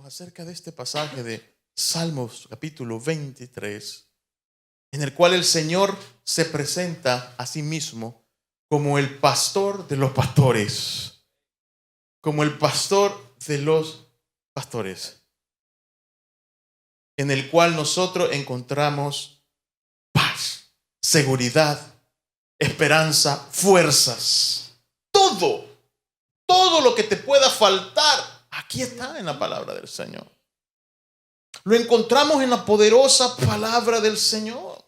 hermanos, acerca de este pasaje de Salmos capítulo 23, en el cual el Señor se presenta a sí mismo como el pastor de los pastores, como el pastor de los pastores, en el cual nosotros encontramos paz, seguridad, esperanza, fuerzas, todo lo que te pueda faltar, aquí está en la palabra del Señor. Lo encontramos en la poderosa palabra del Señor.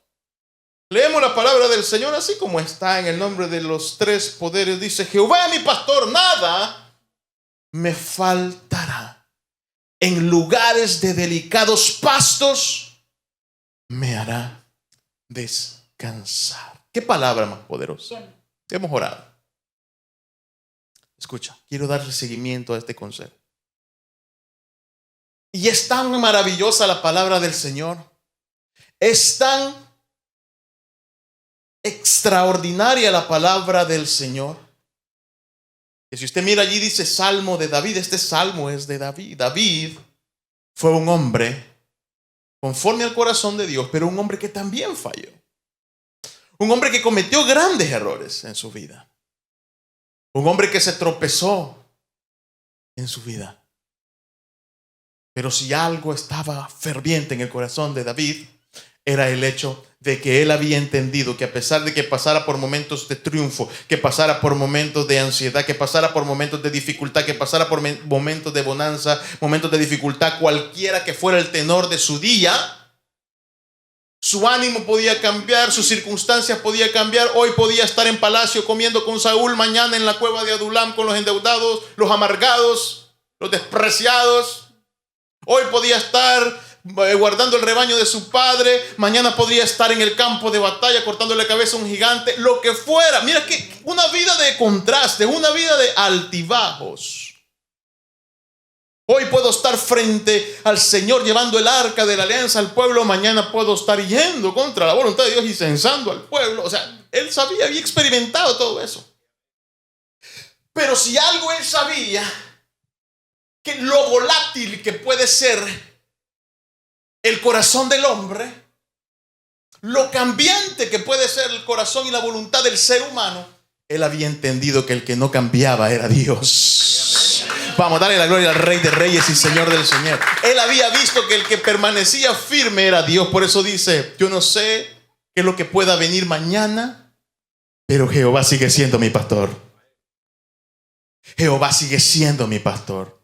Leemos la palabra del Señor así como está en el nombre de los tres poderes. Dice: Jehová mi pastor, nada me faltará. En lugares de delicados pastos me hará descansar. ¿Qué palabra más poderosa? Hemos orado. Escucha, quiero darle seguimiento a este consejo. Y es tan maravillosa la palabra del Señor. Es tan extraordinaria la palabra del Señor, que si usted mira allí dice Salmo de David. Este salmo es de David. David fue un hombre conforme al corazón de Dios, pero un hombre que también falló. Un hombre que cometió grandes errores en su vida. Un hombre que se tropezó en su vida. Pero si algo estaba ferviente en el corazón de David, era el hecho de que él había entendido que a pesar de que pasara por momentos de triunfo, que pasara por momentos de ansiedad, que pasara por momentos de dificultad, que pasara por momentos de bonanza, momentos de dificultad, cualquiera que fuera el tenor de su día, su ánimo podía cambiar, sus circunstancias podían cambiar. Hoy podía estar en palacio comiendo con Saúl, mañana en la cueva de Adulam con los endeudados, los amargados, los despreciados. Hoy podía estar guardando el rebaño de su padre, mañana podría estar en el campo de batalla cortándole la cabeza a un gigante, lo que fuera. Mira que una vida de contraste, una vida de altibajos. Hoy puedo estar frente al Señor llevando el arca de la alianza al pueblo, mañana puedo estar yendo contra la voluntad de Dios y censando al pueblo. O sea, él sabía, había experimentado todo eso. Pero si algo él sabía, que lo volátil que puede ser el corazón del hombre, lo cambiante que puede ser el corazón y la voluntad del ser humano, él había entendido que el que no cambiaba era Dios. Vamos, darle la gloria al Rey de Reyes y Señor del Señor. Él había visto que el que permanecía firme era Dios. Por eso dice: yo no sé qué es lo que pueda venir mañana, pero Jehová sigue siendo mi pastor. Jehová sigue siendo mi pastor.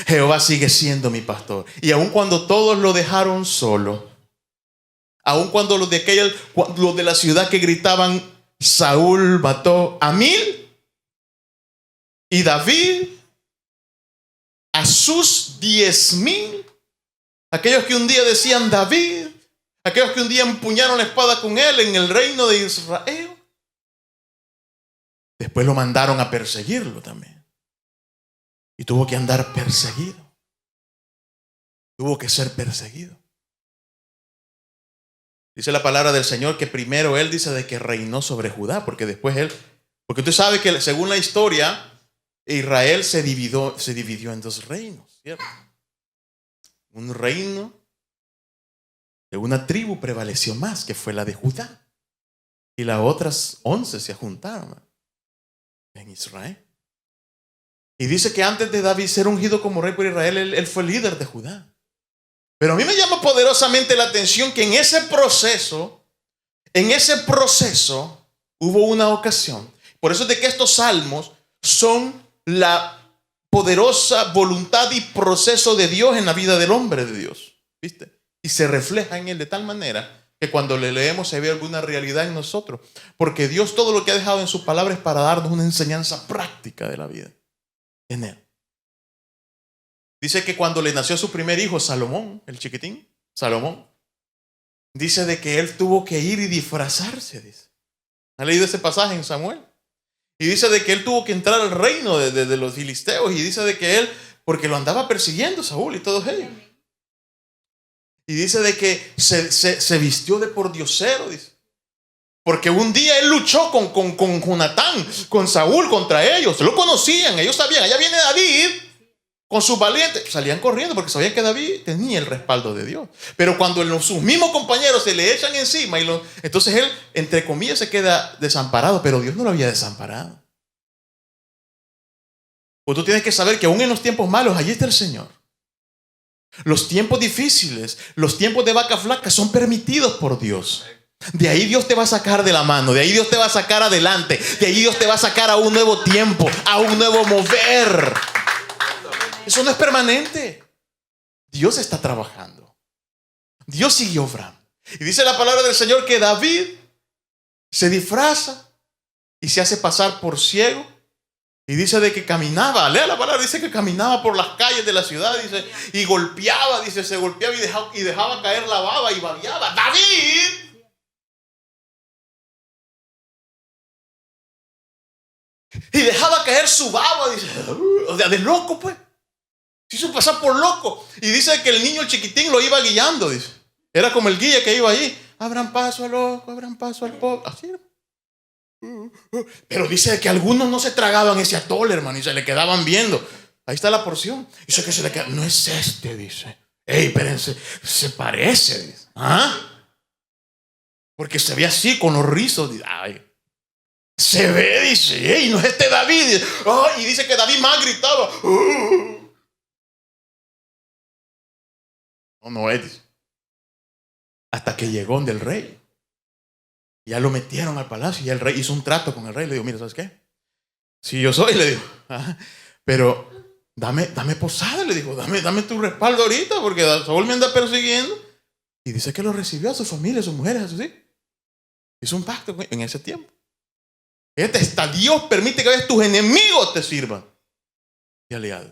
Jehová sigue siendo mi pastor. Y aun cuando todos lo dejaron solo, aun cuando los de la ciudad que gritaban: Saúl mató a 1000 y David a sus 10,000, aquellos que un día decían David, aquellos que un día empuñaron la espada con él en el reino de Israel, después lo mandaron a perseguirlo también. Y tuvo que andar perseguido. Tuvo que ser perseguido. Dice la palabra del Señor que primero él dice de que reinó sobre Judá, porque después porque tú sabes que según la historia, Israel se dividió en dos reinos, ¿cierto? Un reino de una tribu prevaleció más, que fue la de Judá. Y las otras 11 se juntaron en Israel. Y dice que antes de David ser ungido como rey por Israel, él fue líder de Judá. Pero a mí me llama poderosamente la atención que en ese proceso hubo una ocasión. Por eso es de que estos salmos son la poderosa voluntad y proceso de Dios en la vida del hombre de Dios. ¿Viste? Y se refleja en él de tal manera que cuando le leemos se ve alguna realidad en nosotros. Porque Dios todo lo que ha dejado en su palabra es para darnos una enseñanza práctica de la vida en él. Dice que cuando le nació su primer hijo, Salomón, el chiquitín, Salomón, dice de que él tuvo que ir y disfrazarse, dice. ¿Han leído ese pasaje en Samuel? Y dice de que él tuvo que entrar al reino de los filisteos, y dice de que él, porque lo andaba persiguiendo Saúl y todos ellos. Y dice de que se vistió de pordiosero, dice. Porque un día él luchó con Jonatán, con Saúl contra ellos. Lo conocían, ellos sabían, allá viene David. con sus valientes, salían corriendo porque sabían que David tenía el respaldo de Dios. Pero cuando sus mismos compañeros se le echan encima, entonces él, entre comillas, se queda desamparado, pero Dios no lo había desamparado. Pues tú tienes que saber que aún en los tiempos malos, allí está el Señor. Los tiempos difíciles, los tiempos de vaca flaca son permitidos por Dios. De ahí Dios te va a sacar de la mano, de ahí Dios te va a sacar adelante, de ahí Dios te va a sacar a un nuevo tiempo, a un nuevo mover. Eso no es permanente. Dios está trabajando. Dios sigue obrando. Y dice la palabra del Señor que David se disfraza y se hace pasar por ciego. Y dice de que caminaba, lea la palabra, dice que caminaba por las calles de la ciudad, dice, y golpeaba, dice, se golpeaba y dejaba caer la baba y babeaba. ¡David! Y dejaba caer su baba, dice, o sea, de loco, pues. Se hizo pasar por loco. Y dice que el niño, el chiquitín, lo iba guiando, dice. Era como el guía que iba ahí. Abran paso al loco, abran paso al pobre. Así era. Pero dice que algunos no se tragaban ese atole, hermano, y se le quedaban viendo. Ahí está la porción. Dice que se le queda. No es este, dice. Ey, espérense, se parece, dice. ¿Ah? Porque se ve así con los rizos. Ay. Se ve, dice, ey, no es este David. Oh, y dice que David más gritaba. No es, dice. Hasta que llegó donde el rey. Ya lo metieron al palacio y el rey hizo un trato con el rey. Le dijo, mira, ¿sabes qué? Si yo soy, le digo, pero dame posada, le dijo, dame tu respaldo ahorita porque Saúl me anda persiguiendo. Y dice que lo recibió a su familia, a sus mujeres, a sus hijos. Hizo un pacto en ese tiempo. Hasta Dios permite que a veces tus enemigos te sirvan de aliados.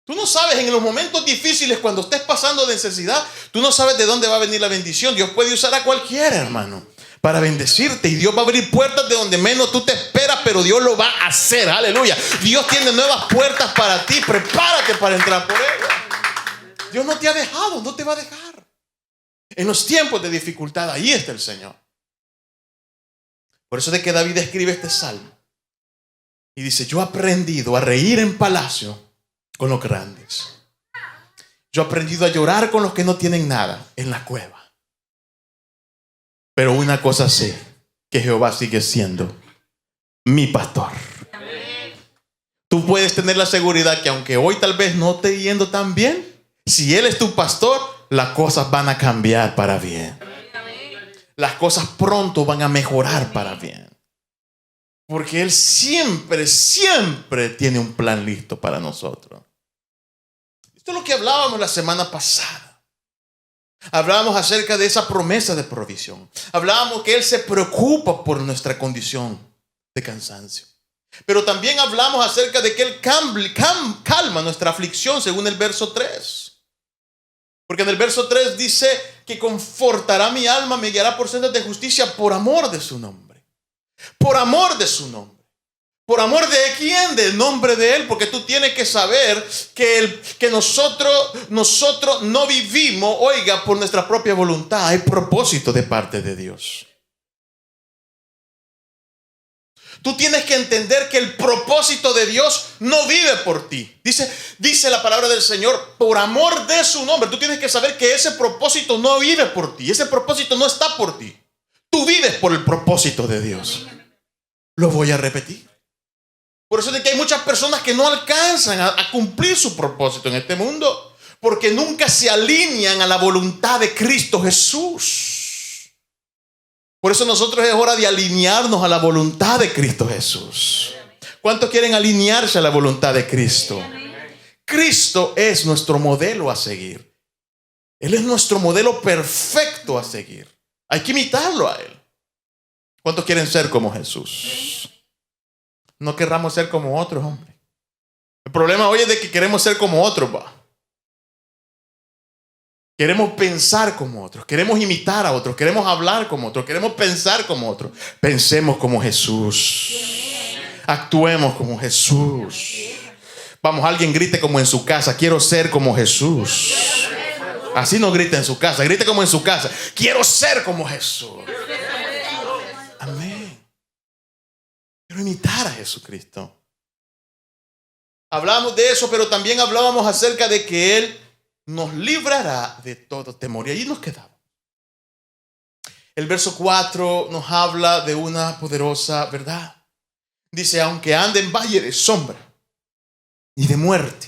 Tú no sabes en los momentos difíciles, cuando estés pasando de necesidad, tú no sabes de dónde va a venir la bendición. Dios puede usar a cualquiera, hermano, para bendecirte. Y Dios va a abrir puertas de donde menos tú te esperas, pero Dios lo va a hacer. Aleluya. Dios tiene nuevas puertas para ti. Prepárate para entrar por ellas. Dios no te ha dejado, no te va a dejar. En los tiempos de dificultad, ahí está el Señor. Por eso de que David escribe este salmo. Y dice, yo he aprendido a reír en palacio con los grandes. Yo he aprendido a llorar con los que no tienen nada en la cueva. Pero una cosa sé, que Jehová sigue siendo mi pastor. Tú puedes tener la seguridad que aunque hoy tal vez no esté yendo tan bien, si Él es tu pastor, las cosas van a cambiar para bien. Las cosas pronto van a mejorar para bien. Porque Él siempre tiene un plan listo para nosotros. Esto es lo que hablábamos la semana pasada. Hablábamos acerca de esa promesa de provisión. Hablábamos que Él se preocupa por nuestra condición de cansancio. Pero también hablamos acerca de que Él calma nuestra aflicción, según el verso 3. Porque en el verso 3 dice que confortará mi alma, me guiará por sendas de justicia por amor de su nombre. Por amor de su nombre. ¿Por amor de quién? Del nombre de Él. Porque tú tienes que saber que nosotros no vivimos, oiga, por nuestra propia voluntad. Hay propósito de parte de Dios. Tú tienes que entender que el propósito de Dios no vive por ti. Dice la palabra del Señor, por amor de su nombre. Tú tienes que saber que ese propósito no vive por ti. Ese propósito no está por ti. Tú vives por el propósito de Dios. Lo voy a repetir. Por eso es que hay muchas personas que no alcanzan a cumplir su propósito en este mundo, porque nunca se alinean a la voluntad de Cristo Jesús. Por eso nosotros es hora de alinearnos a la voluntad de Cristo Jesús. ¿Cuántos quieren alinearse a la voluntad de Cristo? Cristo es nuestro modelo a seguir. Él es nuestro modelo perfecto a seguir. Hay que imitarlo a Él. ¿Cuántos quieren ser como Jesús? No querramos ser como otros, hombre. El problema hoy es de que queremos ser como otros, va. Queremos pensar como otros, queremos imitar a otros, queremos hablar como otros, queremos pensar como otros. Pensemos como Jesús. Actuemos como Jesús. Vamos, alguien grite como en su casa, quiero ser como Jesús. Así no grite en su casa, grite como en su casa, quiero ser como Jesús. Amén. Quiero imitar a Jesucristo. Hablamos de eso, pero también hablábamos acerca de que Él nos librará de todo temor. Y allí nos quedamos. El verso 4 nos habla de una poderosa verdad. Dice, aunque ande en valle de sombra y de muerte.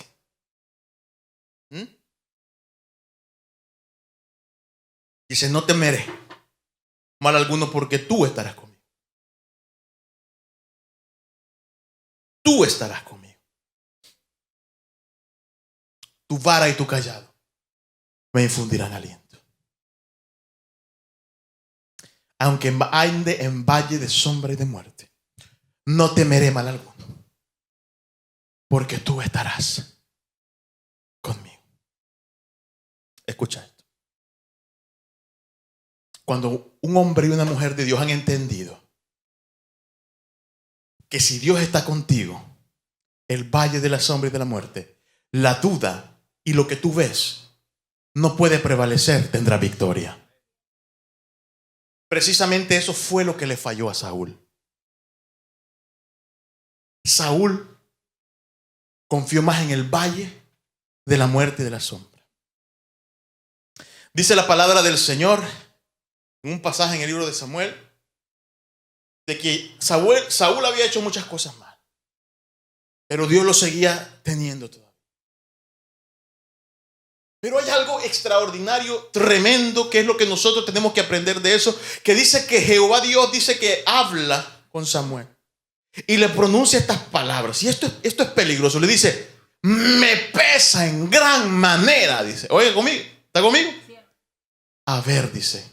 Dice, no temeré mal alguno porque tú estarás conmigo. Tú estarás conmigo. Tu vara y tu callado me infundirán aliento. Aunque ande en valle de sombra y de muerte, no temeré mal alguno, porque tú estarás conmigo. Escucha esto. Cuando un hombre y una mujer de Dios han entendido que si Dios está contigo, el valle de la sombra y de la muerte, la duda y lo que tú ves no puede prevalecer, tendrá victoria. Precisamente eso fue lo que le falló a Saúl. Saúl confió más en el valle de la muerte y de la sombra. Dice la palabra del Señor en un pasaje en el libro de Samuel de que Saúl había hecho muchas cosas mal, pero Dios lo seguía teniendo todavía. Pero hay algo extraordinario, tremendo, que es lo que nosotros tenemos que aprender de eso, que dice que Jehová Dios dice que habla con Samuel y le pronuncia estas palabras. Y esto es peligroso. Le dice, me pesa en gran manera, dice. Oye, conmigo, ¿está conmigo? A ver, dice,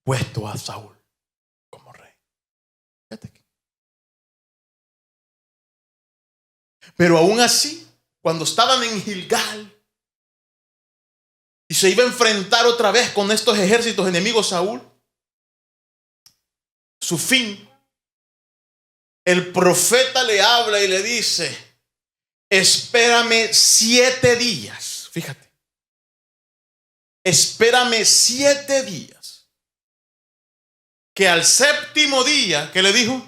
puesto a Saúl como rey. Fíjate aquí. Pero aún así, cuando estaban en Gilgal y se iba a enfrentar otra vez con estos ejércitos enemigos Saúl, su fin, el profeta le habla y le dice, espérame 7 días. Fíjate, espérame 7 días. Que al 7º día, ¿qué le dijo?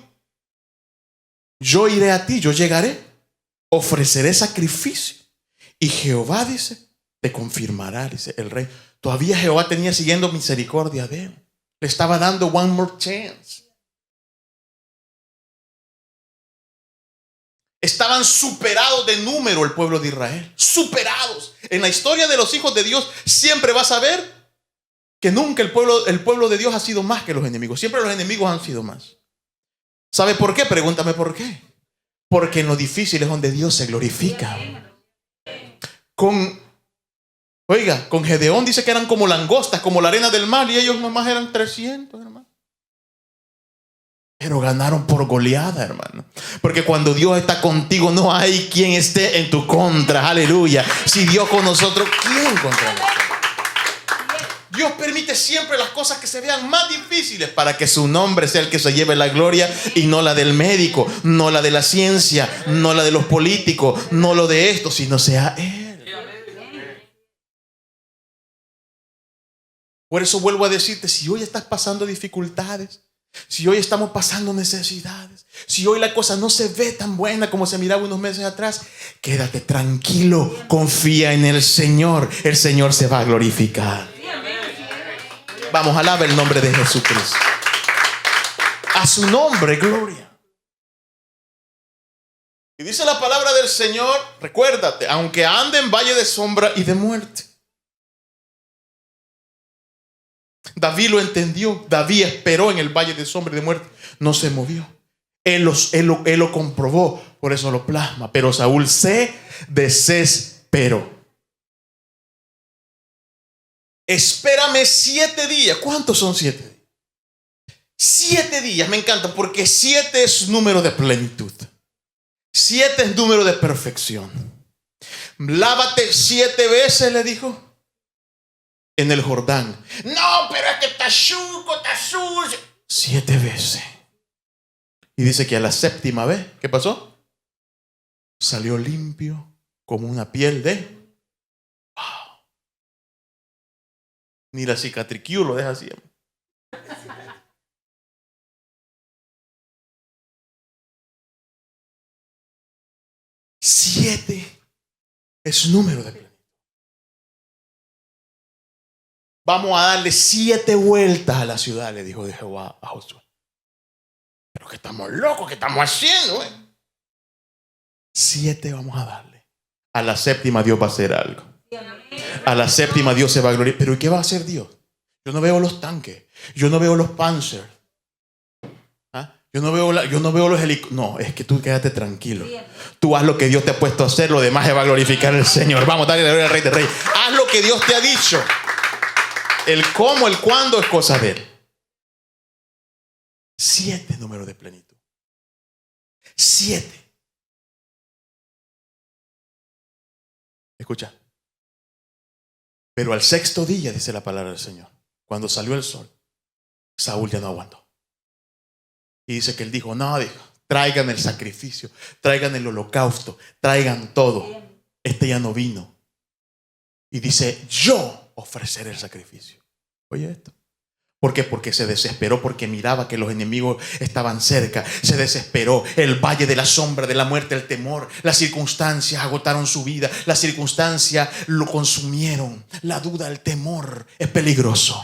Yo iré a ti, yo llegaré, ofreceré sacrificio. Y Jehová, dice, te confirmará, dice el rey. Todavía Jehová tenía siguiendo misericordia de él. Le estaba dando one more chance. Estaban superados de número el pueblo de Israel. Superados. En la historia de los hijos de Dios siempre vas a ver que nunca el pueblo de Dios ha sido más que los enemigos. Siempre los enemigos han sido más. ¿Sabe por qué? Pregúntame por qué. Porque en lo difícil es donde Dios se glorifica. Con Gedeón dice que eran como langostas, como la arena del mar, y ellos nomás eran 300, hermano. Pero ganaron por goleada, hermano. Porque cuando Dios está contigo, no hay quien esté en tu contra. Aleluya. Si Dios con nosotros, ¿quién contra nosotros? Dios permite siempre las cosas que se vean más difíciles para que su nombre sea el que se lleve la gloria y no la del médico, no la de la ciencia, no la de los políticos, no lo de esto, sino sea Él. Por eso vuelvo a decirte, si hoy estás pasando dificultades, si hoy estamos pasando necesidades, si hoy la cosa no se ve tan buena como se miraba unos meses atrás, quédate tranquilo, confía en el Señor se va a glorificar. Vamos, alaba el nombre de Jesucristo. A su nombre, gloria. Y dice la palabra del Señor, recuérdate, aunque ande en valle de sombra y de muerte. David lo entendió. David esperó en el valle de sombra y de muerte. No se movió. Él lo comprobó. Por eso lo plasma. Pero Saúl se desesperó. Espérame 7 días. ¿Cuántos son 7 días? 7 días. Me encanta porque 7 es número de plenitud. 7 es número de perfección. Lávate 7 veces, le dijo, en el Jordán. No, pero es que está sucio. 7 veces. Y dice que a la 7ª vez, ¿qué pasó? Salió limpio como una piel de... ¡Wow! Ni la cicatricure lo deja así. 7 es número de plenitud. Vamos a darle 7 vueltas a la ciudad, le dijo de Jehová a Josué. Pero que estamos locos, ¿qué estamos haciendo? 7 vamos a darle. A la 7ª Dios va a hacer algo. A la 7ª Dios se va a glorificar. ¿Pero y qué va a hacer Dios? Yo no veo los tanques. Yo no veo los Panzer. ¿Ah? Yo no veo los helicópteros. No, es que tú quédate tranquilo. Tú haz lo que Dios te ha puesto a hacer. Lo demás se va a glorificar el Señor. Vamos, dale gloria al Rey de Reyes. Haz lo que Dios te ha dicho. El cómo, el cuándo es cosa de Él. 7 números de plenitud. 7. Escucha. Pero al 6º día, dice la palabra del Señor, cuando salió el sol, Saúl ya no aguantó. Y dice que él dijo, traigan el sacrificio, traigan el holocausto, traigan todo. Este ya no vino. Y dice, yo ofreceré el sacrificio. Oye esto. ¿Por qué? Porque se desesperó, porque miraba que los enemigos estaban cerca. Se desesperó. El valle de la sombra, de la muerte, el temor, las circunstancias agotaron su vida. Las circunstancias lo consumieron. La duda, el temor es peligroso.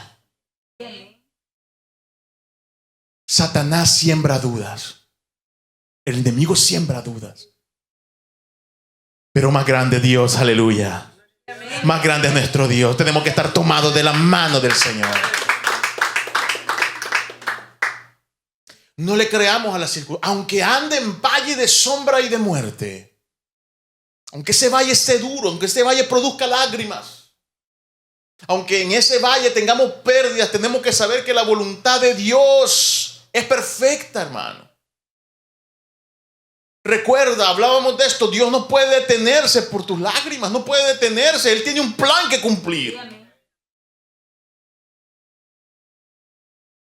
Satanás siembra dudas. El enemigo siembra dudas. Pero más grande Dios, aleluya. Más grande es nuestro Dios. Tenemos que estar tomados de la mano del Señor. No le creamos a la circunstancia. Aunque ande en valle de sombra y de muerte, aunque ese valle esté duro, aunque ese valle produzca lágrimas, aunque en ese valle tengamos pérdidas, tenemos que saber que la voluntad de Dios es perfecta, hermano. Recuerda, hablábamos de esto. Dios no puede detenerse por tus lágrimas, no puede detenerse. Él tiene un plan que cumplir.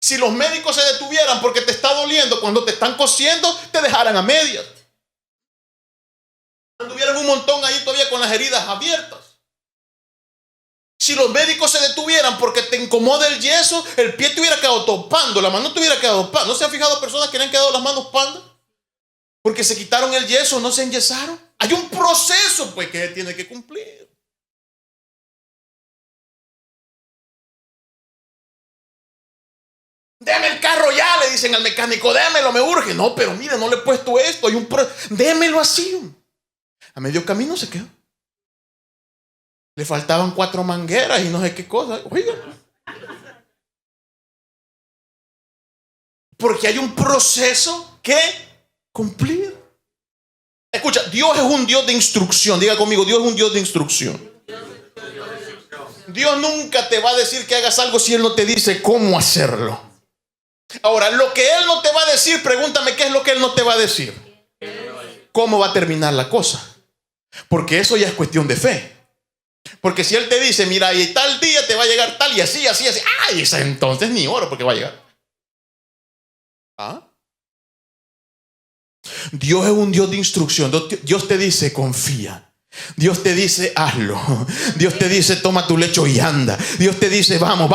Si los médicos se detuvieran porque te está doliendo cuando te están cosiendo, te dejaran a medias. Tuvieran un montón ahí todavía con las heridas abiertas. Si los médicos se detuvieran porque te incomoda el yeso, el pie te hubiera quedado topando, la mano te hubiera quedado panda. ¿No se han fijado personas que le han quedado las manos panda? Porque se quitaron el yeso, no se enyesaron. Hay un proceso pues que tiene que cumplir. Deme el carro ya, le dicen al mecánico, démelo, me urge. No, pero mire, no le he puesto esto, démelo así. A medio camino se quedó. Le faltaban 4 mangueras y no sé qué cosa. Oiga. Porque hay un proceso que cumplir. Escucha, Dios es un Dios de instrucción. Diga conmigo, Dios es un Dios de instrucción. Dios nunca te va a decir que hagas algo si Él no te dice cómo hacerlo. Ahora, lo que Él no te va a decir, pregúntame qué es lo que Él no te va a decir. ¿Cómo va a terminar la cosa? Porque eso ya es cuestión de fe. Porque si Él te dice, mira, y tal día te va a llegar tal y así, así, así. Ay, entonces ni oro porque va a llegar. ¿Ah? Dios es un Dios de instrucción. Dios te dice, confía. Dios te dice, hazlo. Dios te dice, toma tu lecho y anda. Dios te dice, vamos,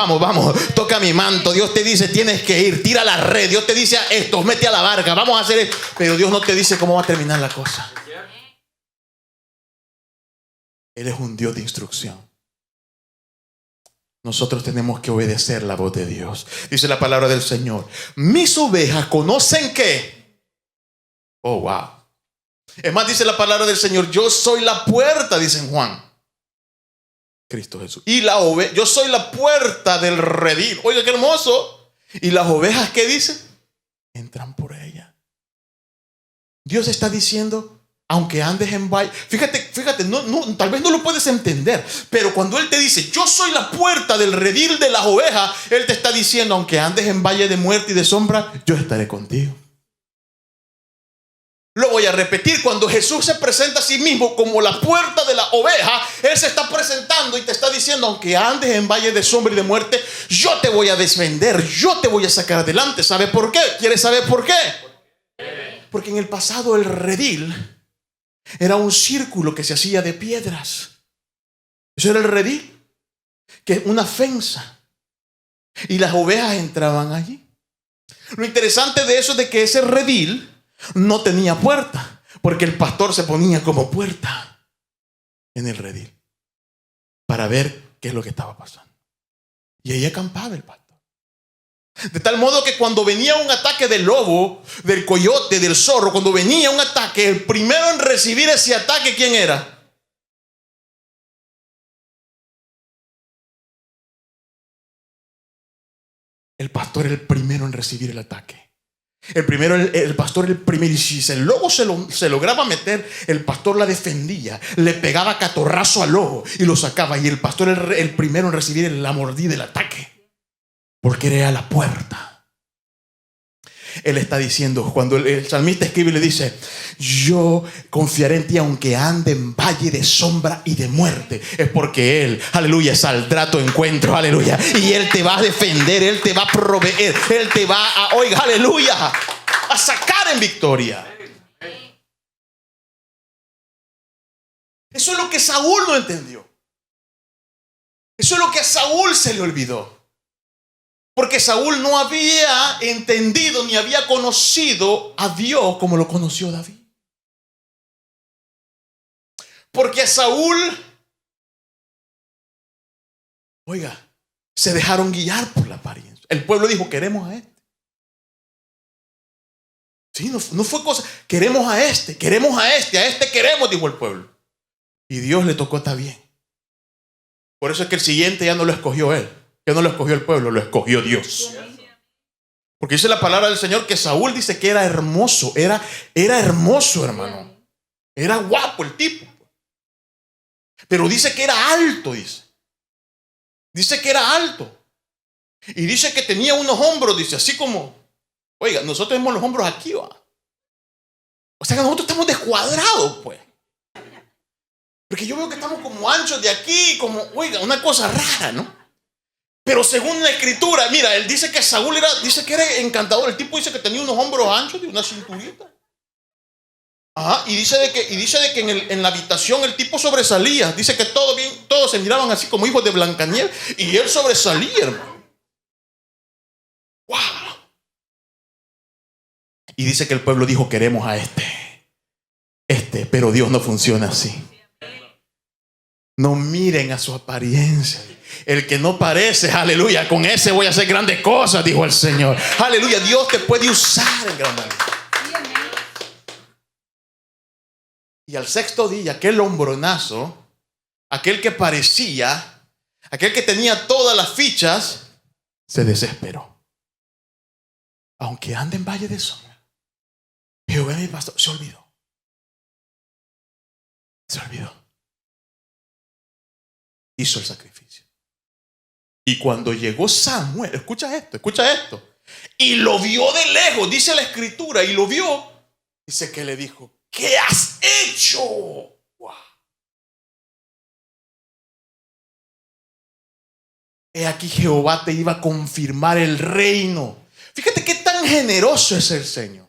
toca mi manto. Dios te dice, tienes que ir, tira la red. Dios te dice esto, mete a la barca, vamos a hacer esto. Pero Dios no te dice cómo va a terminar la cosa. Él es un Dios de instrucción. Nosotros tenemos que obedecer la voz de Dios. Dice la palabra del Señor, mis ovejas conocen ¿qué? Oh, wow. Es más, dice la palabra del Señor, yo soy la puerta, dice en Juan. Cristo Jesús. Y yo soy la puerta del redil. Oiga, qué hermoso. Y las ovejas, ¿qué dice? Entran por ella. Dios está diciendo, aunque andes en valle. Fíjate, tal vez no lo puedes entender, pero cuando Él te dice, yo soy la puerta del redil de las ovejas, Él te está diciendo, aunque andes en valle de muerte y de sombra, yo estaré contigo. Lo voy a repetir, cuando Jesús se presenta a sí mismo como la puerta de la oveja, Él se está presentando y te está diciendo, aunque andes en valle de sombra y de muerte, yo te voy a defender, yo te voy a sacar adelante. ¿Sabe por qué? ¿Quieres saber por qué? Porque en el pasado el redil era un círculo que se hacía de piedras. Eso era el redil, que es una fensa. Y las ovejas entraban allí. Lo interesante de eso es de que ese redil no tenía puerta, Porque el pastor se ponía como puerta en el redil para ver qué es lo que estaba pasando. Y ahí acampaba el pastor. De tal modo que cuando venía un ataque del lobo, del coyote, del zorro, cuando venía un ataque, el primero en recibir ese ataque, ¿quién era? El pastor era el primero en recibir el ataque. El pastor era el primero. Y si el lobo se lograba meter, el pastor la defendía. Le pegaba catorrazo al lobo y lo sacaba. Y el pastor era el primero en recibir la mordida, el ataque. Porque era la puerta. Él está diciendo, cuando el salmista escribe y le dice: yo confiaré en ti aunque ande en valle de sombra y de muerte. Es porque Él, aleluya, saldrá a tu encuentro, aleluya. Y Él te va a defender, Él te va a proveer, Él te va a, oiga, aleluya, a sacar en victoria. Eso es lo que Saúl no entendió. Eso es lo que a Saúl se le olvidó. Porque Saúl no había entendido ni había conocido a Dios como lo conoció David. Porque a Saúl, oiga, se dejaron guiar por la apariencia. El pueblo dijo: queremos a este. Sí, no fue cosa, queremos a este queremos, dijo el pueblo. Y Dios le tocó, está bien. Por eso es que el siguiente ya no lo escogió él. Ya no lo escogió el pueblo, lo escogió Dios. Porque dice la palabra del Señor que Saúl dice que era hermoso. Era hermoso, hermano. Era guapo el tipo. Pero dice que era alto, dice. Dice que era alto. Y dice que tenía unos hombros, dice, así como, oiga, nosotros tenemos los hombros aquí, ¿va? O sea que nosotros estamos descuadrados, pues. Porque yo veo que estamos como anchos de aquí, como, oiga, una cosa rara, ¿no? Pero según la escritura, mira, él dice que Saúl dice que era encantador. El tipo dice que tenía unos hombros anchos y una cinturita. Ajá, y dice de que en la habitación el tipo sobresalía. Dice que todos se miraban así como hijos de Blancanieves. Y él sobresalía, hermano. ¡Wow! Y dice que el pueblo dijo: queremos a este. Pero Dios no funciona así. No miren a su apariencia. El que no parece, aleluya, con ese voy a hacer grandes cosas, dijo el Señor. Aleluya, Dios te puede usar en gran manera. Y al sexto día, aquel hombronazo, aquel que parecía, aquel que tenía todas las fichas, se desesperó. Aunque ande en valle de sombra, Jehová mi pastor, se olvidó. Hizo el sacrificio. Y cuando llegó Samuel, escucha esto, y lo vio de lejos, dice la escritura, y lo vio, dice que le dijo: ¿qué has hecho? Wow. He aquí, Jehová te iba a confirmar el reino. Fíjate qué tan generoso es el Señor.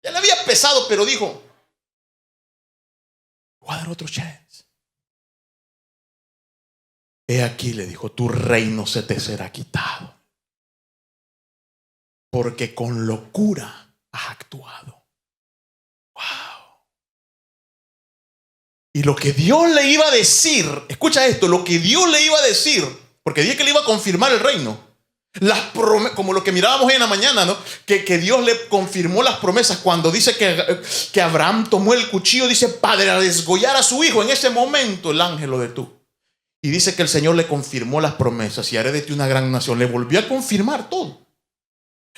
Ya le había pesado, pero dijo: voy a dar otro chance. He aquí, le dijo, tu reino se te será quitado, porque con locura has actuado. Wow. Y lo que Dios le iba a decir, escucha esto, lo que Dios le iba a decir, porque dije que le iba a confirmar el reino. Como lo que mirábamos hoy en la mañana, ¿no? Que Dios le confirmó las promesas cuando dice que Abraham tomó el cuchillo, dice, para desgollar a su hijo. En ese momento el ángel lo detuvo. Y dice que el Señor le confirmó las promesas: y haré de ti una gran nación. Le volvió a confirmar todo.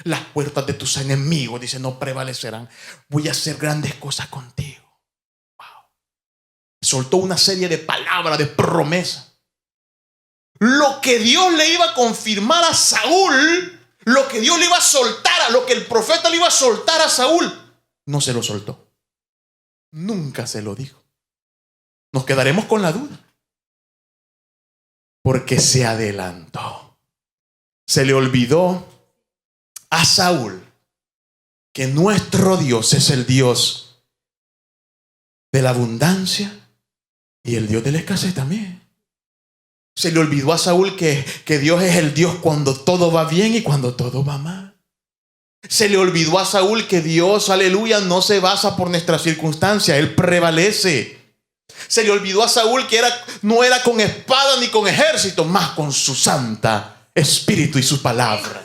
Las puertas de tus enemigos, dice, no prevalecerán. Voy a hacer grandes cosas contigo. Wow. Soltó una serie de palabras, de promesas. Lo que Dios le iba a confirmar a Saúl, lo que Dios le iba a soltar, lo que el profeta le iba a soltar a Saúl, no se lo soltó. Nunca se lo dijo. Nos quedaremos con la duda. Porque se adelantó. Se le olvidó a Saúl que nuestro Dios es el Dios de la abundancia y el Dios de la escasez también. Se le olvidó a Saúl que Dios es el Dios cuando todo va bien y cuando todo va mal. Se le olvidó a Saúl que Dios, aleluya, no se basa por nuestras circunstancias. Él prevalece. Se le olvidó a Saúl que no era con espada ni con ejército, más con su santa espíritu y su palabra.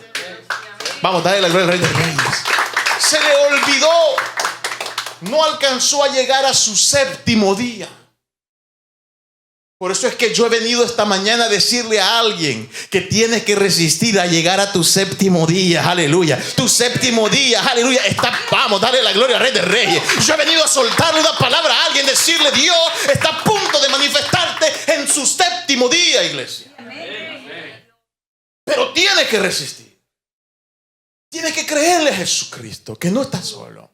Vamos, dale la gloria al Rey de Reyes. Se le olvidó. No alcanzó a llegar a su séptimo día. Por eso es que yo he venido esta mañana a decirle a alguien que tienes que resistir a llegar a tu séptimo día. Aleluya. Tu séptimo día, aleluya. Vamos, dale la gloria al Rey de Reyes. Yo he venido a soltarle una palabra a alguien, decirle: Dios está a punto de manifestarte en su séptimo día, iglesia. Pero tienes que resistir. Tienes que creerle a Jesucristo que no está solo.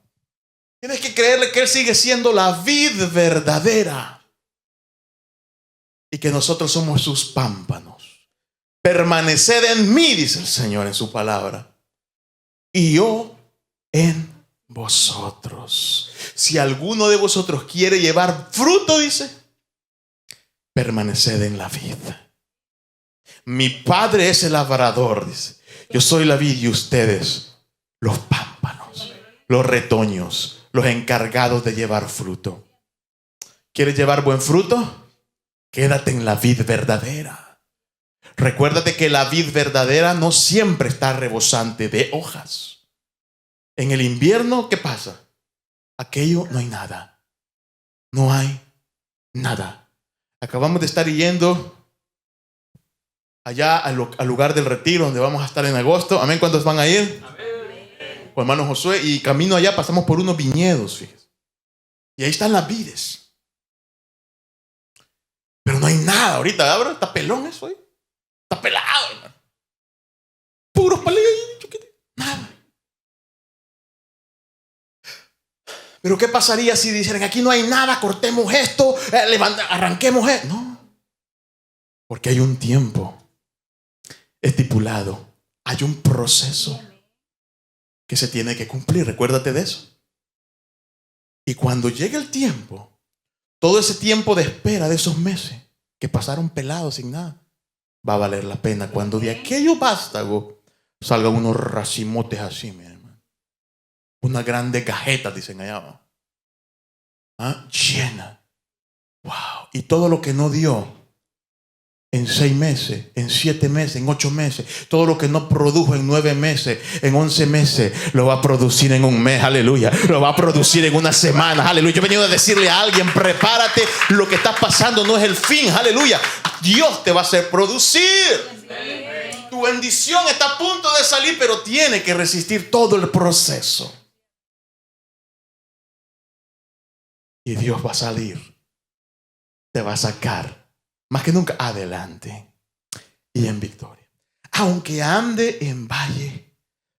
Tienes que creerle que Él sigue siendo la vid verdadera. Y que nosotros somos sus pámpanos. Permaneced en mí, dice el Señor en su palabra, y yo en vosotros. Si alguno de vosotros quiere llevar fruto, dice, permaneced en la vid. Mi Padre es el labrador, dice. Yo soy la vid y ustedes los pámpanos, los retoños, los encargados de llevar fruto. ¿Quieres llevar buen fruto? Quédate en la vid verdadera. Recuérdate que la vid verdadera no siempre está rebosante de hojas. En el invierno, ¿qué pasa? Aquello no hay nada. No hay nada. Acabamos de estar yendo allá al lugar del retiro donde vamos a estar en agosto. Amén. ¿Cuántos van a ir? Amén. Con hermano Josué. Y camino allá pasamos por unos viñedos, fíjense. Y ahí están las vides. Pero no hay nada ahorita, ¿verdad? Está pelón eso ahí. Está pelado, hermano. Puros palillos. Nada. Pero ¿qué pasaría si dijeran: aquí no hay nada, cortemos esto, arranquemos esto? No. Porque hay un tiempo estipulado. Hay un proceso que se tiene que cumplir. Recuérdate de eso. Y cuando llegue el tiempo, todo ese tiempo de espera de esos meses que pasaron pelados sin nada, va a valer la pena cuando de aquello vástago salgan unos racimotes así, mi hermano. Unas grandes cajetas, dicen allá abajo. Llena. Wow. Y todo lo que no dio en 6 meses, en 7 meses, en 8 meses, todo lo que no produjo en 9 meses, en 11 meses, lo va a producir en un mes, aleluya. Lo va a producir en una semana, aleluya. Yo he venido a decirle a alguien: prepárate, lo que está pasando no es el fin, aleluya. Dios te va a hacer producir. Tu bendición está a punto de salir, pero tiene que resistir todo el proceso. Y Dios va a salir, te va a sacar más que nunca adelante y en victoria. Aunque ande en valle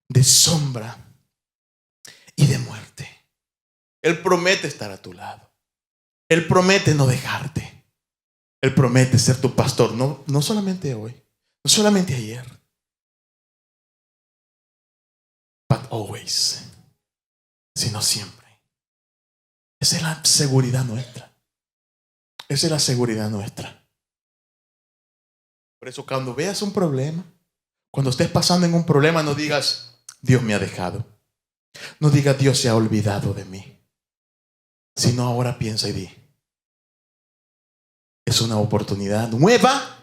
de sombra y de muerte, Él promete estar a tu lado. Él promete no dejarte. Él promete ser tu pastor. No solamente hoy, no solamente ayer, but always, sino siempre. Esa es la seguridad nuestra. Esa es la seguridad nuestra. Por eso, cuando veas un problema, cuando estés pasando en un problema, no digas: Dios me ha dejado. No digas: Dios se ha olvidado de mí. Sino ahora piensa y di: es una oportunidad nueva.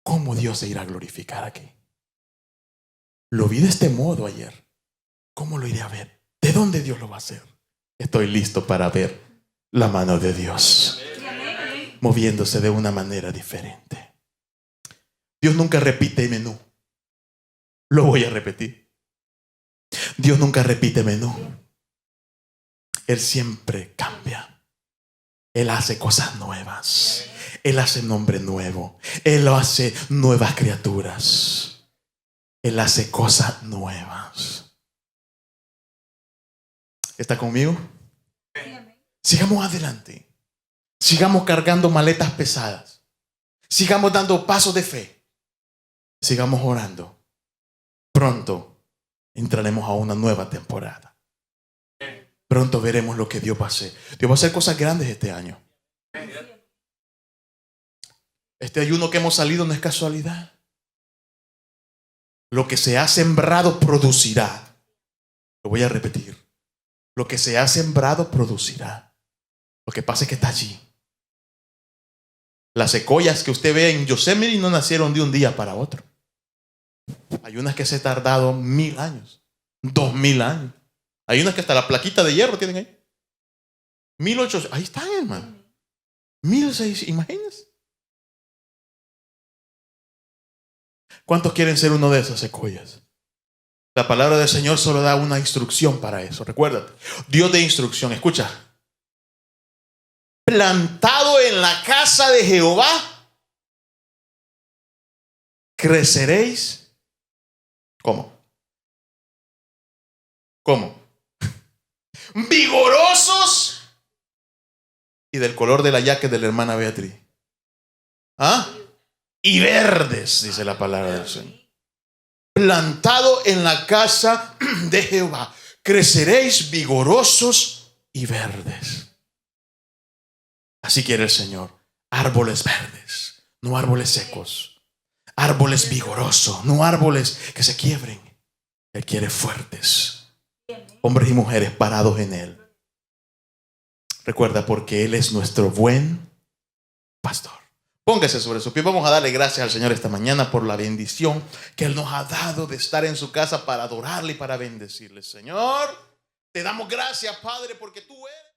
¿Cómo Dios se irá a glorificar aquí? Lo vi de este modo ayer. ¿Cómo lo iré a ver? ¿De dónde Dios lo va a hacer? Estoy listo para ver la mano de Dios moviéndose de una manera diferente. Dios nunca repite menú. Lo voy a repetir. Dios nunca repite menú. Él siempre cambia. Él hace cosas nuevas. Él hace nombre nuevo. Él hace nuevas criaturas. Él hace cosas nuevas. ¿Está conmigo? Sigamos adelante. Sigamos cargando maletas pesadas. Sigamos dando pasos de fe. Sigamos orando. Pronto entraremos a una nueva temporada. Pronto veremos lo que Dios va a hacer. Dios va a hacer cosas grandes este año. Este ayuno que hemos salido no es casualidad. Lo que se ha sembrado producirá. Lo voy a repetir. Lo que se ha sembrado producirá. Lo que pasa es que está allí. Las secoyas que usted ve en Yosemite no nacieron de un día para otro. Hay unas que se han tardado 1000 años, 2000 años. Hay unas que hasta la plaquita de hierro tienen ahí. 1800, ahí están, hermano. 1600, imagínense. ¿Cuántos quieren ser uno de esas secoyas? La palabra del Señor solo da una instrucción para eso. Recuérdate, Dios de instrucción. Escucha. Plantado en la casa de Jehová, creceréis. ¿Cómo? ¿Cómo? Vigorosos y del color de la yaque de la hermana Beatriz. ¿Ah? Y verdes, dice la palabra del Señor. Plantado en la casa de Jehová, creceréis vigorosos y verdes. Así quiere el Señor. Árboles verdes, no árboles secos. Árboles vigorosos, no árboles que se quiebren. Él quiere fuertes. Hombres y mujeres parados en Él. Recuerda, porque Él es nuestro buen pastor. Póngase sobre su pie. Vamos a darle gracias al Señor esta mañana por la bendición que Él nos ha dado de estar en su casa para adorarle y para bendecirle. Señor, te damos gracias, Padre, porque tú eres.